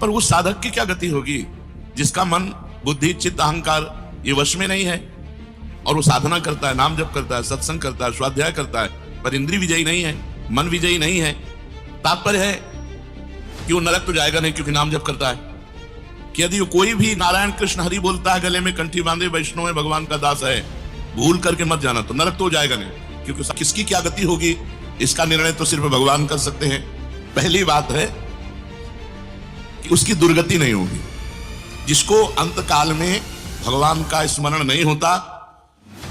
पर उस साधक की क्या गति होगी जिसका मन, बुद्धि, चित्त, अहंकार ये वश में नहीं है, और वो साधना करता है, नाम जप करता है, सत्संग करता है, स्वाध्याय करता है, पर इंद्रिय विजयी नहीं है, मन विजयी नहीं है। तात्पर्य है कि वो नरक तो जाएगा नहीं, क्योंकि नाम जप करता है। कि यदि कोई भी नारायण कृष्ण हरि बोलता है, गले में कंठी बांधे, वैष्णव है, भगवान का दास है, भूल करके मत जाना, तो नरक तो जाएगा नहीं। क्योंकि किसकी क्या गति होगी इसका निर्णय तो सिर्फ भगवान कर सकते हैं। पहली बात है कि उसकी दुर्गति नहीं होगी। जिसको अंत काल में भगवान का स्मरण नहीं होता,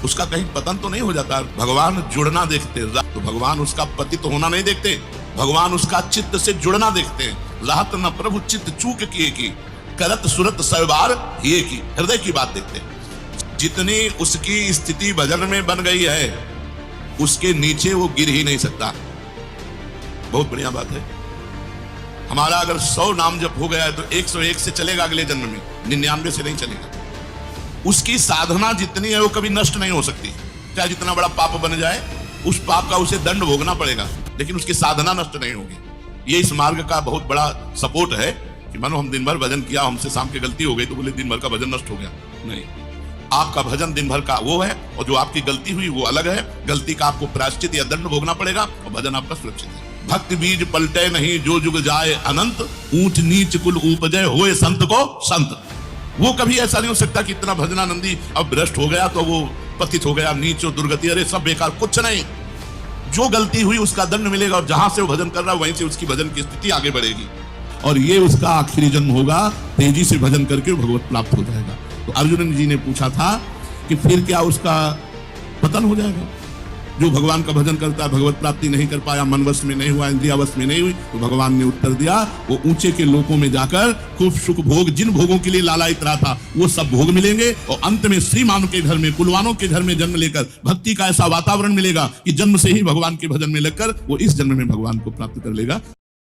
उसका कहीं पतन तो नहीं हो जाता। भगवान जुड़ना देखते, तो भगवान उसका पतित होना नहीं देखते, भगवान उसका चित्त से जुड़ना देखते हैं। राहत न प्रभु चित्त चूक किए की, करत सुरत सवार ये की, हृदय की बात देखते हैं। जितनी उसकी स्थिति भजन में बन गई है, उसके नीचे वो गिर ही नहीं सकता। बहुत बढ़िया बात है। हमारा अगर 100 नाम जप हो गया है तो 101 से चलेगा अगले जन्म में, 99 से नहीं चलेगा। उसकी साधना जितनी है वो कभी नष्ट नहीं हो सकती। चाहे जितना बड़ा पाप बन जाए, उस पाप का उसे दंड भोगना पड़ेगा, लेकिन उसकी साधना नष्ट नहीं होगी। ये इस मार्ग का बहुत बड़ा सपोर्ट है कि मानो हम दिन भर भजन किया, हमसे शाम की गलती हो गई तो बोले दिन भर का भजन नष्ट हो गया। नहीं, आपका भजन दिन भर का वो है, और जो आपकी गलती हुई वो अलग है। गलती का आपको प्रायश्चित या दंड भोगना पड़ेगा, और भजन आपका सुरक्षित है। भक्त बीज पलटे नहीं, जो जुग जाए अनंत, ऊंच नीच कुल उपजय होए संत को संत। वो कभी ऐसा नहीं हो सकता कि इतना भजनानंदी अब भ्रष्ट हो गया तो वो पतित हो गया, नीच और दुर्गति, अरे सब बेकार, कुछ नहीं। जो गलती हुई उसका दंड मिलेगा, और जहां से वो भजन कर रहा है वहीं से उसकी भजन की स्थिति आगे बढ़ेगी, और ये उसका आखिरी जन्म होगा। तेजी से भजन करके भगवत प्राप्त हो जाएगा। तो अर्जुन जी ने पूछा था कि फिर क्या उसका पतन हो जाएगा? जो भगवान का भजन करता है, भगवत प्राप्ति नहीं कर पाया, मन वश में नहीं हुआ, इंद्रिया वश में नहीं हुई, तो भगवान ने उत्तर दिया, वो ऊंचे के लोकों में जाकर खूब सुख भोग, जिन भोगों के लिए लालायित रहा था वो सब भोग मिलेंगे, और अंत में श्रीमानों के घर में, कुलवानों के घर में जन्म लेकर भक्ति का ऐसा वातावरण मिलेगा कि जन्म से ही भगवान के भजन में लगकर वो इस जन्म में भगवान को प्राप्त कर लेगा।